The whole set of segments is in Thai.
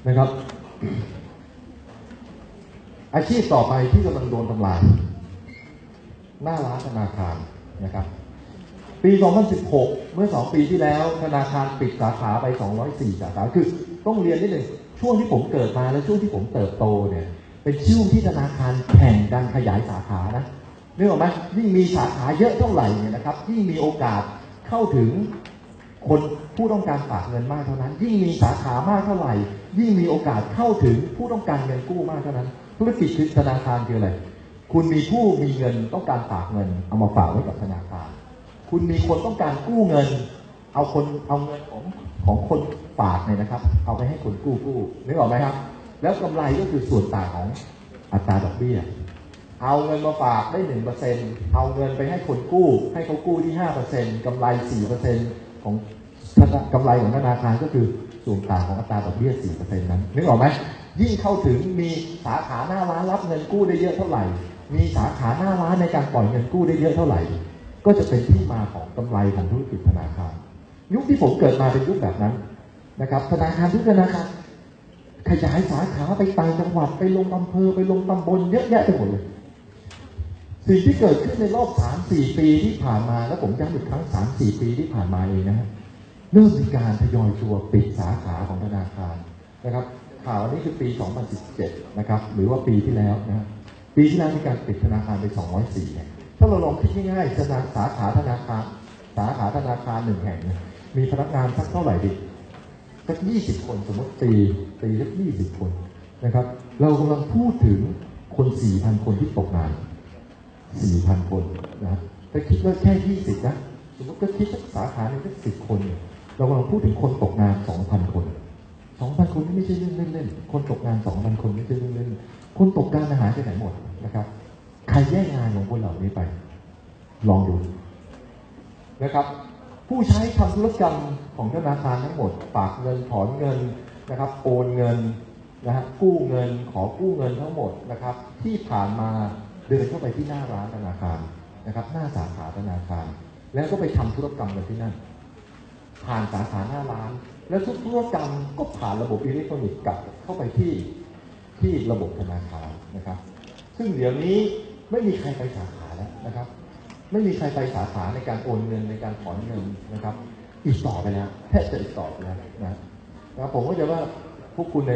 นะครับอาชีพต่อไปที่กำลังโดนทำลายหน้าร้านธนาคารนะครับปี 2016 เมื่อ 2 ปีที่แล้วธนาคารปิดสาขาไป 204 สาขาคือต้องเรียนนิดหนึ่งช่วงที่ผมเกิดมาและช่วงที่ผมเติบโตเนี่ยเป็นช่วงที่ธนาคารแข่งกันขยายสาขานะนึกออกไหมยิ่งมีสาขาเยอะเท่าไหร่เนี่ยนะครับยิ่งมีโอกาสเข้าถึงคนผู้ต้องการฝากเงินมากเท่านั้นยิ่งมีสาขามากเท่าไหร่ยิ่งมีโอกาสเข้าถึงผู้ต้องการเงินกู้มากเท่านั้นธุรกิจธนาคารคืออะไรคุณมีผู้มีเงินต้องการฝากเงินเอามาฝากไว้กับธนาคารคุณมีคนต้องการกู้เงินเอาเงินของคนฝากเนี่ยนะครับเอาไปให้คนกู้นึกออกไหมครับแล้วกำไรก็คือส่วนต่างของอัตราดอกเบี้ยเอาเงินมาฝากได้ 1% เอาเงินไปให้คนกู้ให้เขากู้ที่ 5% กำไร 4% ของกำไรของธนาคารก็คือส่วนต่างของอัตราดอกเบี้ย 4% นั้นนึกออกไหมยิ่งเข้าถึงมีสาขาหน้าร้านรับเงินกู้ได้เยอะเท่าไหร่มีสาขาหน้าร้านในการปล่อยเงินกู้ได้เยอะเท่าไหร่ก็จะเป็นที่มาของกำไรของธุรกิจธนาคารยุคที่ผมเกิดมาเป็นยุคแบบนั้นนะครับธนาคารทุกธนาคารขยายสาขาไปต่างจังหวัดไปลงอำเภอไปลงตำบลเยอะแยะไปหมดเลยสิ่งที่เกิดขึ้นในรอบ 3-4 ปีที่ผ่านมาแล้วผมย้ำอีกครั้ง 3-4 ปีที่ผ่านมาเองนะฮะเริ่มมีการทยอยตัวปิดสาขาของธนาคารนะครับข่าวนี้คือปี 2017 นะครับหรือว่าปีที่แล้วนะปีที่แล้วมีการปิดธนาคารไป 204 แห่งถ้าเราลองคิดง่ายๆสาขาธนาคาร1 แห่งมีพนักงานสักเท่าไหร่ดิสัก 20 คนสมมติตีสัก 20 คนนะครับเรากำลังพูดถึงคน 4,000 คนที่ตกงาน 4,000 คนนะถ้าคิดว่าแค่ 20 นะสมมติก็คิดสักสาขาหนึ่งสัก 10 คนเรากำลังพูดถึงคนตกงาน 2,000 คน 2,000 คนนี่ไม่ใช่เรื่องเล่นๆคนตกงาน 2,000 คนไม่ใช่เรื่องเล่นคนตกงานหายไปไหนหมดนะครับใครแย่งงานของคนเหล่านี้ไปลองดูนะครับผู้ใช้ทำธุรกรรมของธนาคารทั้งหมดฝากเงินถอนเงินนะครับโอนเงินนะฮะกู้เงินขอกู้เงินทั้งหมดนะครับที่ผ่านมาเดินเข้าไปที่หน้าร้านธนาคารนะครับหน้าสาขาธนาคารแล้วก็ไปทำธุรกรรมกันที่นั่นผ่านสาขาหน้าร้านแล้วทุกธุรกรรมก็ผ่านระบบอิเล็กทรอนิกส์กลับเข้าไปที่ระบบธนาคารนะครับซึ่งเดี๋ยวนี้ไม่มีใครไปสาขาแล้วนะครับไม่มีใครไปสาขาในการโอนเงินในการถอนเงินนะครับอีกต่อไปแล้วแทบจะอีกต่อไปแล้วนะครับผมก็จะว่าพวกคุณใน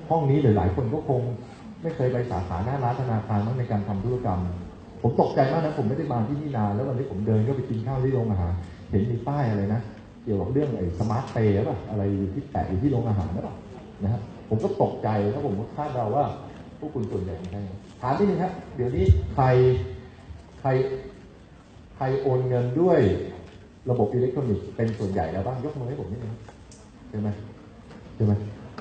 ห้องนี้หลายๆคนก็คงไม่เคยไปสาขาหน้าร้านธนาคารในการทำธุรกรรมผมตกใจมากนะผมไม่ได้มาที่นี่นานแล้ววันนี้ผมเดินก็ไปกินข้าวที่โรงอาหารเห็นมีป้ายอะไรนะเกี่ยวกับเรื่องไอ้สมาร์ทเปย์ป่ะอะไรที่แปะอยู่ที่โรงอาหารป่ะนะฮะผมก็ตกใจแล้วผมก็คาดเดาว่าพวกคุณส่วนใหญ่ไม่ใช่ถามนิดนึงครับเดี๋ยวนี้ใครโอนเงินด้วยระบบอิเล็กทรอนิกส์เป็นส่วนใหญ่แล้วบ้างยกมือให้ผมนิดนึงใช่ไหม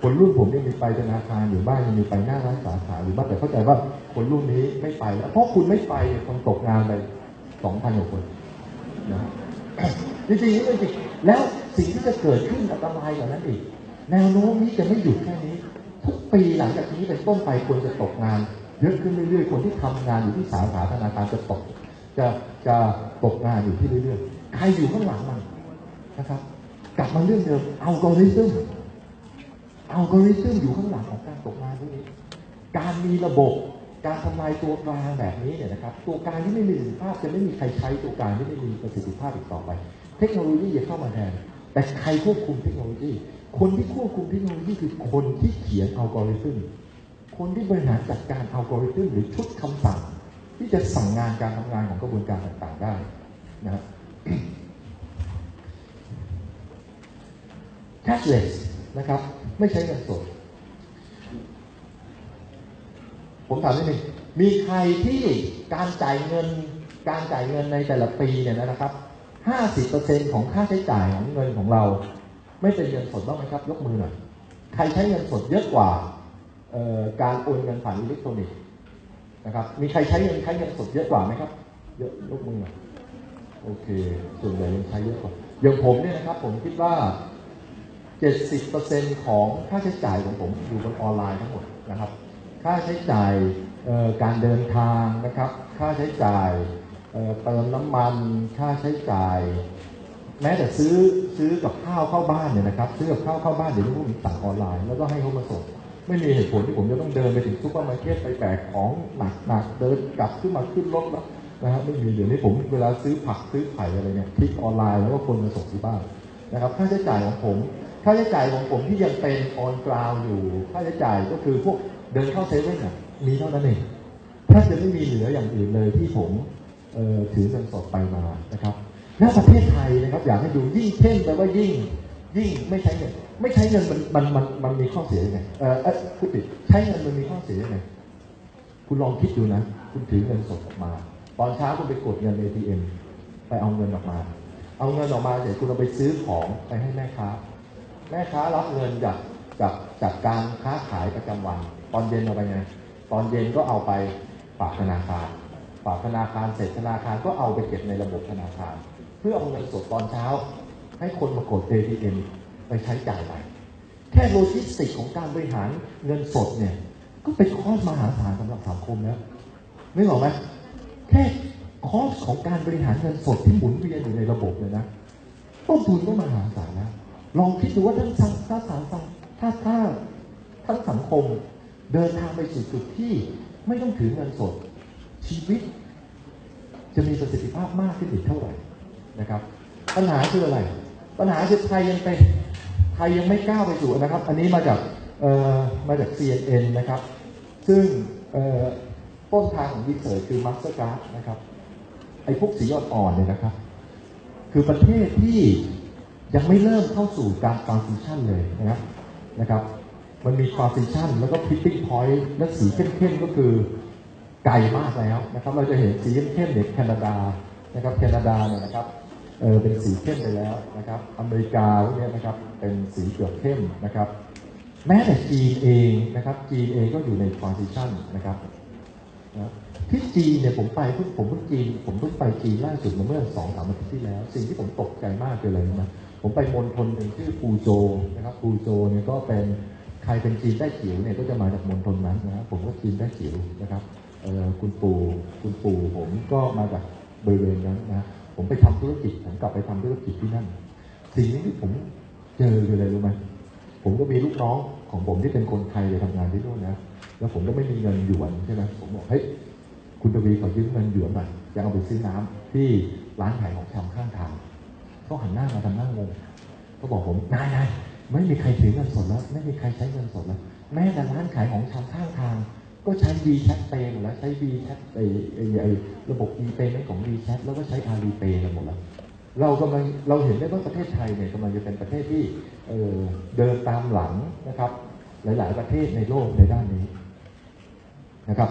คนรุ่นผมยังมีไปธนาคารอยู่บ้านยังมีไปหน้าร้านสาขาอยู่บ้านแต่เข้าใจว่าคนรุ่นนี้ไม่ไปแล้วเพราะคุณไม่ไปคนตกงานไป 2,000 กว่าคนนะจริงๆแล้วสิ่งที่จะเกิดขึ้นอันตรายกว่านั้นอีกแนวโน้มนี้จะไม่หยุดแค่นี้ทุกปีหลังจากนี้เป็นต้นไปคนจะตกงานเยอะขึ้นเรื่อยๆคนที่ทำงานอยู่ที่สาขาธนาคารจะตกงานอยู่ที่เรื่อยๆใครอยู่ข้างหลังมันนะครับกลับมาเรื่องเดิมอัลกอริทึมอยู่ข้างหลังของการตกงานพวกนี้การมีระบบการทำลายตัวกลางแบบนี้เนี่ยนะครับตัวกลางที่ไม่มีประสิทธิภาพจะไม่มีใครใช้ตัวกลางที่ไม่มีประสิทธิภาพอีกต่อไปเทคโนโลยีจะเข้ามาแทนแต่ใครควบคุมเทคโนโลยีคนที่ควบคุมเทคโนโลยีคือคนที่เขียนอัลกอริทึมคนที่บริหารจัดการอัลกอริทึมหรือชุดคำสั่งที่จะสั่งงานการทำงานของกระบวนการต่างๆได้นะ cashless นะครับไม่ใช้เงินสดผมถามนิดนึงมีใครที่การจ่ายเงินในแต่ละปีเนี่ยนะครับ 50% ของค่าใช้จ่ายของเงินของเราไม่เป็นเงินสดบ้างไหมครับยกมือหน่อยใครใช้เงินสดเยอะกว่าการโอนเงินผ่านอิเล็กทรอนิกส์นะครับมีใครใช้เงินสดเยอะกว่าไหมครับเยอะยกมือหน่อยโอเคส่วนใหญ่ยังใช้เยอะกว่าอย่างผมเนี่ยนะครับผมคิดว่า 70% ของค่าใช้จ่ายของผมอยู่บนออนไลน์ทั้งหมดนะครับค่าใช้จ่ายการเดินทางนะครับค่าใช้จ่ายเติมน้ำมันค่าใช้จ่ายแม้แต่ซื้อ ซื้อกับข้าวเข้าบ้านเนี่ยนะครับซื้อกับข้าวเข้าบ้านเดี๋ยวนี้ผมสั่งออนไลน์แล้วก็ให้เขามาส่งไม่มีเหตุผลที่ผมจะต้องเดินไปถึงซุปเปอร์มาร์เก็ตไปแบกของหนักเดินกลับขึ้นมาขึ้นรถแล้วนะฮะไม่มีเดี๋ยวนี้ผมเวลาซื้อผักซื้อไข่อะไรเนี่ยคลิกออนไลน์แล้วก็คนมาส่งที่บ้านนะครับค่าใช้จ่ายของผมที่ยังเป็นออนกราวอยู่ค่าใช้จ่ายก็คือพวกเดินเข้าเซเว่นอ่ะมีเท่านั้นเองแทบจะไม่มีเหลืออย่างอื่นเลยที่ผมถือเงินสดไปมานะครับณประเทศไทยนะครับอยากให้ดูยิ่งเข้มแปลว่ายิ่งไม่ใช้เงินมันมีข้อเสียยังไงพูดผิดใช้เงินมันมีข้อเสียยังไงคุณลองคิดดูนะคุณถือเงินสดออกมาตอนเช้าคุณไปกดเงิน ATM ไปเอาเงินออกมาเสร็จคุณเอาไปซื้อของไปให้แม่ค้ารับเงินจากการค้าขายประจำวันตอนเย็นเอาไปไงตอนเย็นก็เอาไปฝากธนาคารเสร็จธนาคารก็เอาไปเก็บในระบบธนาคารเพื่อเอาเงินสดตอนเช้าให้คนมากด ATM ไปใช้จ่ายใหม่แค่โลจิสติกของการบริหารเงินสดเนี่ยก็เป็นคอสมหาศาลสำหรับสังคมแล้วนึกออกไหมแค่คอสของการบริหารเงินสดที่หมุนเวียนอยู่ในระบบเลยนะต้นทุนก็มหาศาลนะลองคิดดูว่าถ้าทั้งสังคมเดินทางไปสู่จุดที่ไม่ต้องถือเงินสดชีวิตจะมีประสิทธิภาพมากขึ้นอีกเท่าไหร่นะครับปัญหาคืออะไรปัญหาคือไทยยังไม่ก้าวไปสู่นะครับอันนี้มาจาก CNN นะครับซึ่งต้นทางของรีเสิร์ชคือ Mastercard นะครับไอ้พวกสีอ่อนๆเนี่ยนะครับคือประเทศที่ยังไม่เริ่มเข้าสู่การ transition เลยนะครับมันมี transition แล้วก็ tipping point และสีเข้มๆก็คือไกลมากแล้วนะครับเราจะเห็นสีเข้มๆเด็กแคนาดานะครับแคนาดาเนี่ยนะครับเป็นสีเข้มไปแล้วนะครับอเมริกาพวกนี้นะครับเป็นสีเกือบเข้มนะครับแม้แต่จีนเองนะครับจีนเองก็อยู่ใน transition นะครับที่จีนเนี่ยผมเพิ่งไปจีนล่าสุดเมื่อ 2-3 อาทิตย์ที่แล้วสิ่งที่ผมตกใจมากเลยนะผมไปมณฑลหนึ่งชื่อปูโจนะครับปูโจเนี่ยก็เป็นใครเป็นจีนได้จิ๋วเนี่ยก็จะมาจากมณฑลนั้นนะครับผมก็จีนได้จิ๋วนะครับคุณปู่ผมก็มาจากบริเวณนั้นนะผมไปทำธุรกิจผมกลับไปทำธุรกิจที่นั่นสิ่งนี้ที่ผมเจอคืออะไรรู้ไหมผมก็มีลูกน้องของผมที่เป็นคนไทยไปทำงานที่นู่นนะแล้วผมก็ไม่มีเงินหยวนใช่ไหมผมบอกเฮ้ยคุณทวีขอยืมเงินหยวนหน่อยจะเอาไปซื้อน้ำที่ร้านขายของชำข้างทางเขาหันหน้ามาทำหน้างงเขาบอกผมนายไม่มีใครถือเงินสดแล้วไม่มีใครใช้เงินสดแล้วแม้แต่ร้านขายของชำข้างทางก็ใช้ WeChat Pay หมดแล้วใช้ WeChat ระบบ e-payment ของ WeChat แล้วก็ใช้ Alipay กันหมดแล้วเราเห็นได้ว่าประเทศไทยเนี่ยกำลังจะเป็นประเทศที่เดินตามหลังนะครับหลายๆประเทศในโลกในด้านนี้นะครับ